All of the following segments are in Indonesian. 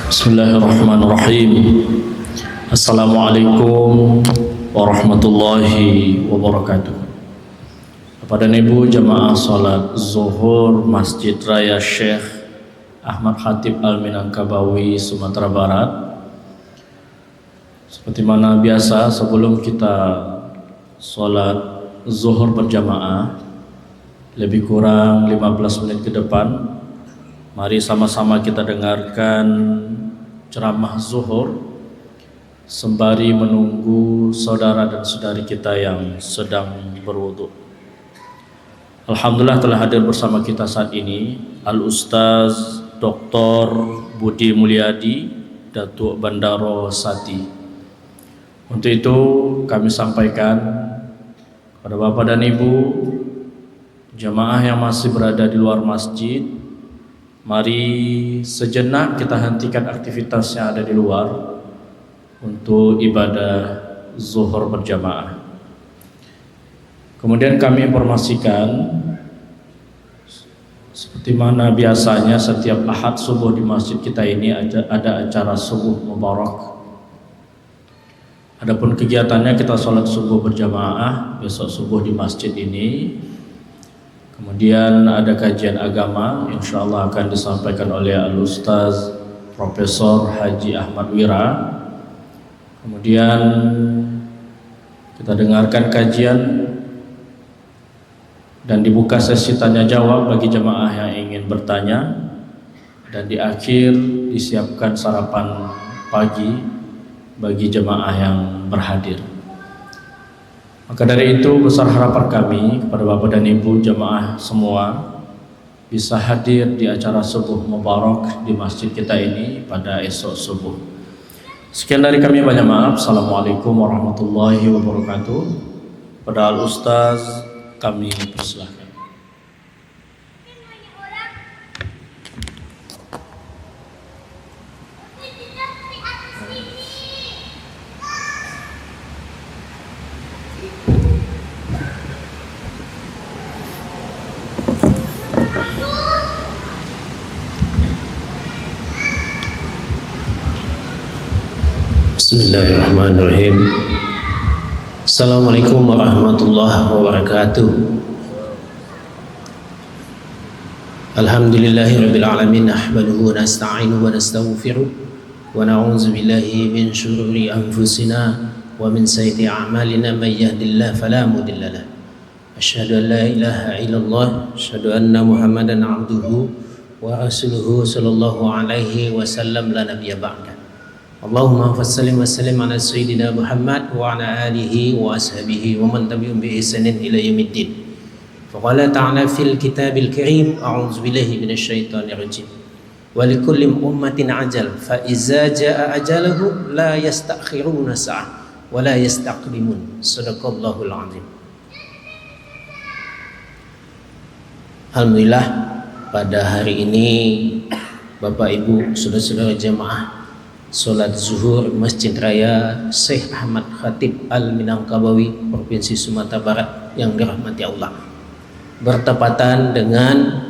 Bismillahirrahmanirrahim. Assalamualaikum warahmatullahi wabarakatuh. Bapak dan Ibu jamaah salat zuhur Masjid Raya Syekh Ahmad Khatib Al-Minangkabawi, Sumatera Barat. Seperti mana biasa, sebelum kita salat zuhur berjamaah lebih kurang 15 menit ke depan, mari sama-sama kita dengarkan ceramah zuhur sembari menunggu saudara dan saudari kita yang sedang berwudu. Alhamdulillah telah hadir bersama kita saat ini Al-Ustaz Dr. Budi Mulyadi, Datuk Bandaro Sati. Untuk itu kami sampaikan kepada Bapak dan Ibu jamaah yang masih berada di luar masjid, mari sejenak kita hentikan aktivitas yang ada di luar untuk ibadah zuhur berjamaah. Kemudian kami informasikan, seperti mana biasanya setiap Ahad subuh di masjid kita ini ada acara subuh mubarak. Adapun kegiatannya kita sholat subuh berjamaah besok subuh di masjid ini. Kemudian ada kajian agama, insya Allah akan disampaikan oleh Al-Ustaz Profesor Haji Ahmad Wira. Kemudian kita dengarkan kajian dan dibuka sesi tanya jawab bagi jemaah yang ingin bertanya. Dan di akhir disiapkan sarapan pagi bagi jemaah yang berhadir. Maka dari itu besar harapan kami kepada Bapak dan Ibu jamaah semua bisa hadir di acara subuh mubarak di masjid kita ini pada esok subuh. Sekian dari kami, banyak maaf. Assalamualaikum warahmatullahi wabarakatuh. Pada Al-Ustaz kami persilahkan. Bismillahirrahmanirrahim. Assalamualaikum warahmatullahi wabarakatuh. Alhamdulillahirabbil alamin, nahmaduhu wa nasta'inuhu wa nastaghfiruh wa na'udzu billahi min shururi anfusina wa min sayyiati a'malina, may yahdihillahu fala mudilla lahu. Asyhadu an la ilaha illallah, asyhadu anna Muhammadan 'abduhu wa rasuluhu sallallahu alaihi wasallam, la nabiyya ba'da. Allahumma sallim wa sallim ala sayyidina Muhammad wa ala alihi wa ashabihi wa man tabi'ahum bi ihsanin ila yaumiddin. Faqala ta'ala fil kitabil karim, a'udzu billahi minasy syaithanir rajim. Wa likulli ummatin ajal, fa iza jaa ajaluhu la yastakhiruna sa'ah wa la yastaqdimun. Shadaqallahul azim. Alhamdulillah, pada hari ini Bapak Ibu saudara-saudara jemaah Salat zuhur Masjid Raya Syekh Ahmad Khatib Al-Minangkabawi, Provinsi Sumatera Barat yang dirahmati Allah, bertepatan dengan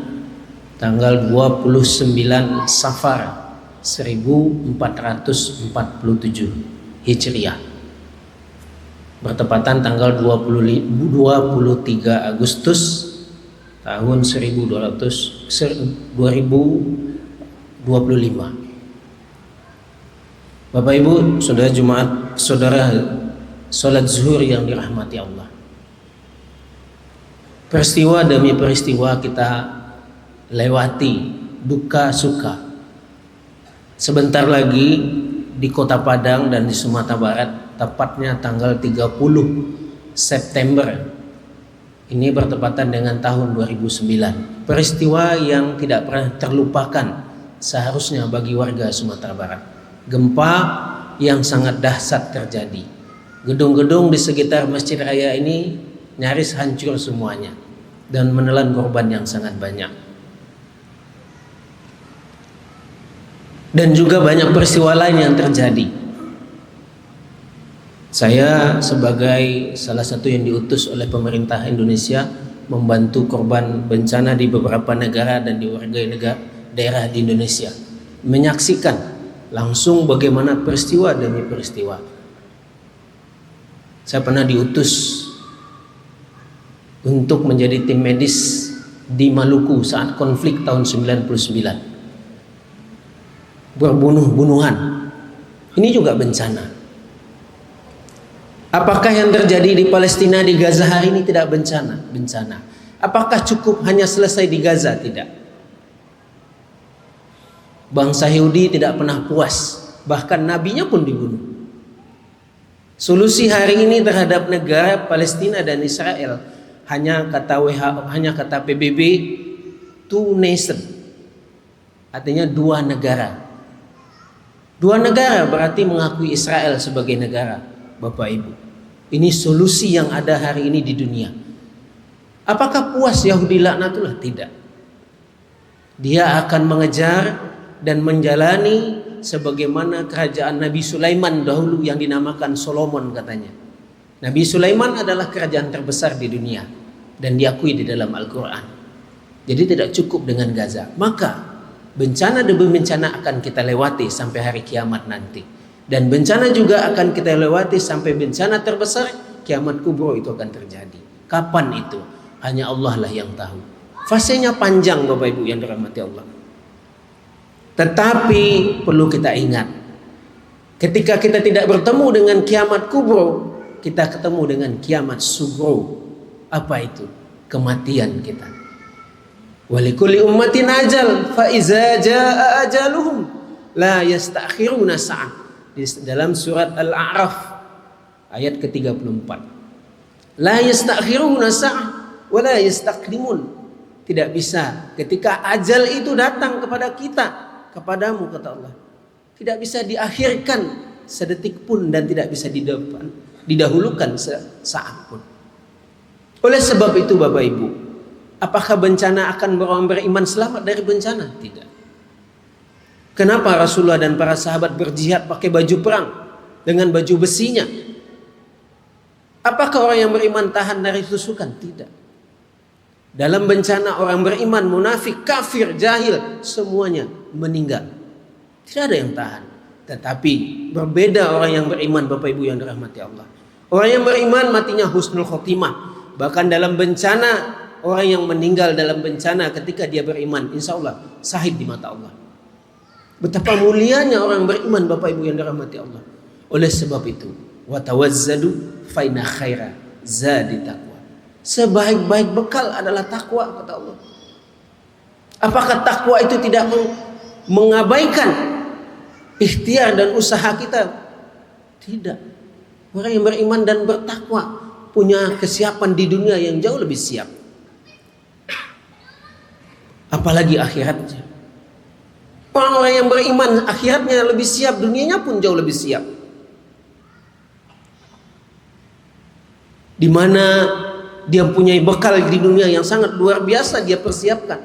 tanggal 29 Safar 1447 Hijriah, bertepatan tanggal 23 Agustus tahun 2025. Bapak Ibu, saudara Jumat, saudara salat zuhur yang dirahmati Allah. Peristiwa demi peristiwa kita lewati, duka suka. Sebentar lagi di Kota Padang dan di Sumatera Barat, tepatnya tanggal 30 September. Ini bertepatan dengan tahun 2009. Peristiwa yang tidak pernah terlupakan seharusnya bagi warga Sumatera Barat. Gempa yang sangat dahsyat terjadi. Gedung-gedung di sekitar Masjid Raya ini nyaris hancur semuanya dan menelan korban yang sangat banyak. Dan juga banyak peristiwa lain yang terjadi. Saya sebagai salah satu yang diutus oleh pemerintah Indonesia membantu korban bencana di beberapa negara dan di berbagai negara daerah di Indonesia, menyaksikan langsung bagaimana peristiwa demi peristiwa. Saya pernah diutus untuk menjadi tim medis di Maluku saat konflik tahun 99. Berbunuh-bunuhan. Ini juga bencana. Apakah yang terjadi di Palestina, di Gaza hari ini tidak bencana? Bencana. Apakah cukup hanya selesai di Gaza? Tidak. Bangsa Yahudi tidak pernah puas. Bahkan nabinya pun dibunuh. Solusi hari ini terhadap negara Palestina dan Israel hanya kata WHO, hanya kata PBB, two nation. Artinya dua negara. Dua negara berarti mengakui Israel sebagai negara. Bapak Ibu, ini solusi yang ada hari ini di dunia. Apakah puas Yahudi laknatullah? Tidak. Dia akan mengejar dan menjalani sebagaimana kerajaan Nabi Sulaiman dahulu yang dinamakan Solomon katanya. Nabi Sulaiman adalah kerajaan terbesar di dunia dan diakui di dalam Al-Quran. Jadi tidak cukup dengan Gaza. Maka bencana demi bencana akan kita lewati sampai hari kiamat nanti. Dan bencana juga akan kita lewati sampai bencana terbesar, kiamat kubro itu akan terjadi. Kapan itu? Hanya Allah lah yang tahu. Fasenya panjang Bapak Ibu yang dirahmati Allah. Tetapi perlu kita ingat, ketika kita tidak bertemu dengan kiamat kubro, kita ketemu dengan kiamat sugro. Apa itu? Kematian kita. Walikulli ummatin ajal, fa iza jaa ajaluhum la yastakhiruna sa'ah. Di dalam surat Al-A'raf ayat ke-34. La yastakhiruna sa'ah wa la yastaqdimun. Tidak bisa ketika ajal itu datang kepada kita, kepadamu kata Allah. Tidak bisa diakhirkan sedetik pun dan tidak bisa didahulukan sesaat pun. Oleh sebab itu Bapak Ibu, apakah bencana akan orang beriman selamat dari bencana? Tidak. Kenapa Rasulullah dan para sahabat berjihad pakai baju perang dengan baju besinya? Apakah orang yang beriman tahan dari tusukan? Tidak. Dalam bencana orang beriman, munafik, kafir, jahil, semuanya meninggal. Tidak ada yang tahan. Tetapi berbeda orang yang beriman Bapak Ibu yang dirahmati Allah. Orang yang beriman matinya husnul khotimah. Bahkan dalam bencana, orang yang meninggal dalam bencana ketika dia beriman, insya Allah sahid di mata Allah. Betapa mulianya orang beriman Bapak Ibu yang dirahmati Allah. Oleh sebab itu, wa tawazzadu fa inna khaira zadi taqwa. Sebaik-baik bekal adalah takwa kata Allah. Apakah takwa itu tidak mengabaikan ikhtiar dan usaha kita? Tidak. Orang yang beriman dan bertakwa punya kesiapan di dunia yang jauh lebih siap. Apalagi akhiratnya. Orang-orang yang beriman akhiratnya lebih siap, dunianya pun jauh lebih siap. Di mana dia punya bekal di dunia yang sangat luar biasa dia persiapkan,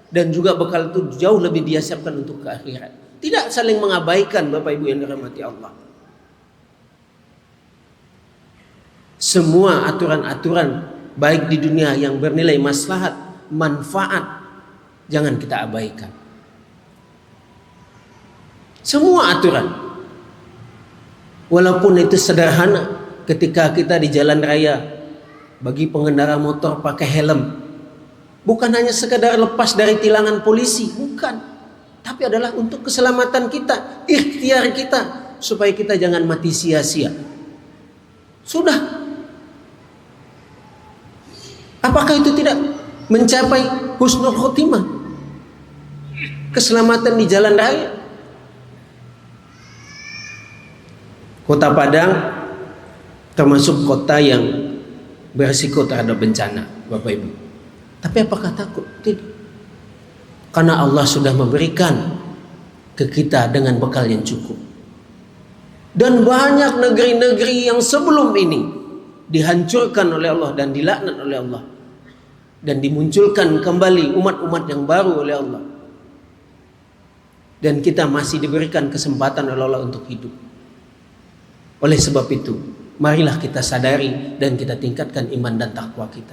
dan juga bekal itu jauh lebih dia siapkan untuk ke akhirat. Tidak saling mengabaikan Bapak Ibu yang dirahmati Allah. Semua aturan-aturan baik di dunia yang bernilai maslahat, manfaat, jangan kita abaikan. Semua aturan, walaupun itu sederhana, ketika kita di jalan raya, bagi pengendara motor pakai helm, bukan hanya sekedar lepas dari tilangan polisi, bukan, tapi adalah untuk keselamatan kita, ikhtiar kita, supaya kita jangan mati sia-sia. Sudah. Apakah itu tidak mencapai husnul khotimah? Keselamatan di jalan raya. Kota Padang termasuk kota yang berisiko terhadap bencana, Bapak Ibu. Tapi apakah takut? Tidak. Karena Allah sudah memberikan ke kita dengan bekal yang cukup. Dan banyak negeri-negeri yang sebelum ini dihancurkan oleh Allah dan dilaknat oleh Allah, dan dimunculkan kembali umat-umat yang baru oleh Allah. Dan kita masih diberikan kesempatan oleh Allah untuk hidup. Oleh sebab itu, marilah kita sadari dan kita tingkatkan iman dan takwa kita.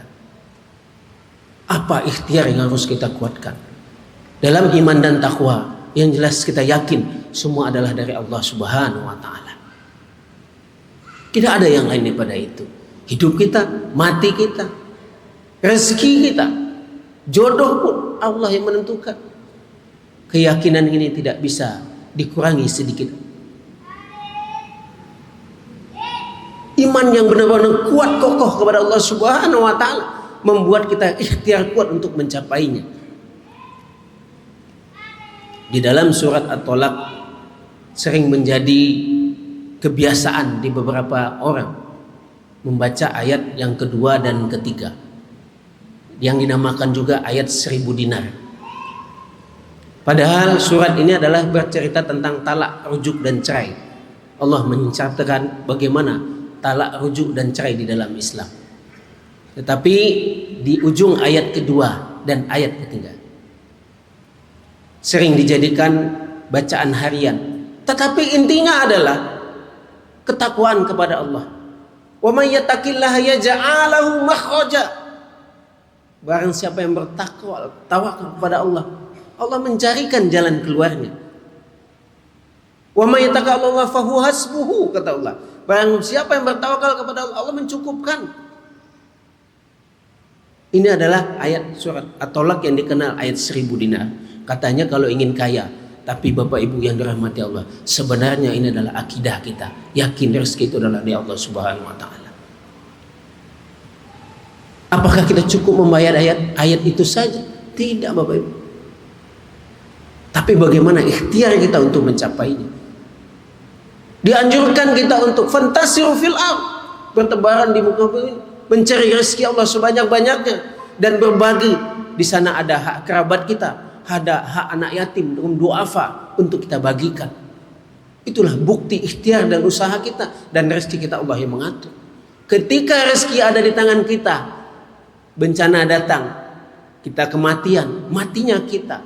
Apa ikhtiar yang harus kita kuatkan? Dalam iman dan takwa, yang jelas kita yakin semua adalah dari Allah Subhanahu wa taala. Tidak ada yang lain daripada itu. Hidup kita, mati kita, rezeki kita, jodoh pun Allah yang menentukan. Keyakinan ini tidak bisa dikurangi sedikit. Iman yang benar-benar kuat kokoh kepada Allah Subhanahu wa taala membuat kita ikhtiar kuat untuk mencapainya. Di dalam surat At-Tolaq sering menjadi kebiasaan di beberapa orang membaca ayat yang kedua dan ketiga yang dinamakan juga ayat 1000 dinar. Padahal surat ini adalah bercerita tentang talak, rujuk dan cerai. Allah mencatatkan bagaimana talak, rujuk dan cerai di dalam Islam. Tetapi di ujung ayat kedua dan ayat ketiga sering dijadikan bacaan harian. Tetapi intinya adalah ketakwaan kepada Allah. Wa may yattaqillaha yaj'al lahu makhraja. Barang siapa yang bertakwa, tawakal kepada Allah, Allah mencarikan jalan keluarnya. Wa may yattaqallaha fahuwa hasbuhu, kata Allah. Barang siapa yang bertawakal kepada Allah, Allah mencukupkan. Ini adalah ayat surat At-Tolaq yang dikenal ayat 1000 dinar. Katanya kalau ingin kaya, tapi Bapak Ibu yang dirahmati Allah, sebenarnya ini adalah akidah kita. Yakin rezeki itu adalah dari Allah Subhanahu wa taala. Apakah kita cukup membayar ayat itu saja? Tidak, Bapak Ibu. Tapi bagaimana ikhtiar kita untuk mencapainya? Dianjurkan kita untuk fantasiru fil ardh, bertebaran di muka bumi, mencari rezeki Allah sebanyak-banyaknya dan berbagi. Di sana ada hak kerabat kita, ada hak anak yatim, duafa untuk kita bagikan. Itulah bukti ikhtiar dan usaha kita, dan rezeki kita Allah yang mengatur. Ketika rezeki ada di tangan kita, bencana datang, kita kematian, matinya kita.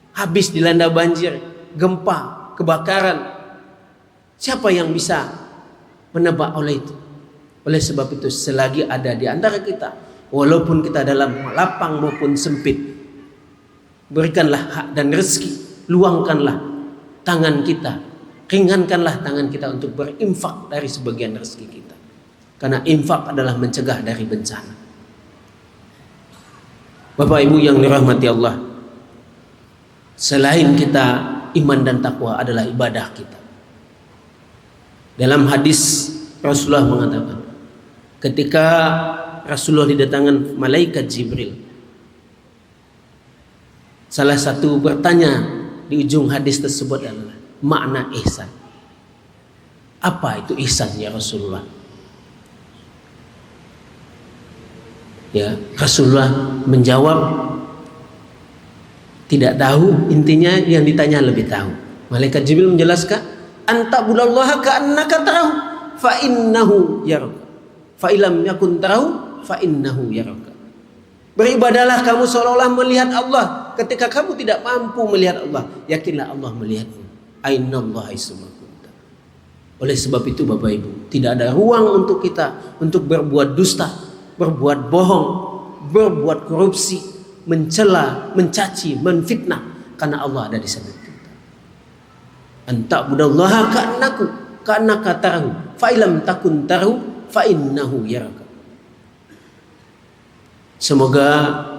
Habis dilanda banjir, gempa, kebakaran. Siapa yang bisa menebak oleh itu? Oleh sebab itu, selagi ada di antara kita, walaupun kita dalam lapang maupun sempit, berikanlah hak dan rezeki, luangkanlah tangan kita, ringankanlah tangan kita untuk berinfak dari sebagian rezeki kita. Karena infak adalah mencegah dari bencana. Bapak Ibu yang dirahmati Allah, selain kita iman dan takwa adalah ibadah kita. Dalam hadis Rasulullah mengatakan, ketika Rasulullah didatangkan malaikat Jibril, salah satu bertanya di ujung hadis tersebut adalah makna ihsan. Apa itu ihsan ya Rasulullah? Ya, Rasulullah menjawab tidak tahu, intinya yang ditanya lebih tahu. Malaikat Jibril menjelaskan, anta budallaha ka'annaka tarahu fa innahu yaraka. Fa illam yakun tarahu fa innahu yaraka. Beribadahlah kamu seolah-olah melihat Allah. Ketika kamu tidak mampu melihat Allah, yakinlah Allah melihatmu. Ainallaha haitsuma kunta. Oleh sebab itu Bapak Ibu, tidak ada ruang untuk kita untuk berbuat dusta, berbuat bohong, berbuat korupsi, mencela, mencaci, menfitnah, karena Allah ada di sana. Anta budallaha ka'annaka tarahu fa illam takun tarahu fa innahu yaraka. Semoga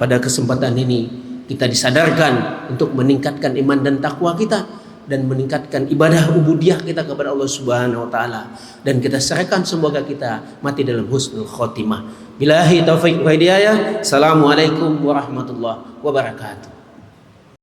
pada kesempatan ini kita disadarkan untuk meningkatkan iman dan takwa kita dan meningkatkan ibadah ubudiyah kita kepada Allah Subhanahu wa taala, dan kita serahkan semoga kita mati dalam husnul khotimah. Billahi taufiq wa hidayah. Assalamualaikum warahmatullahi wabarakatuh.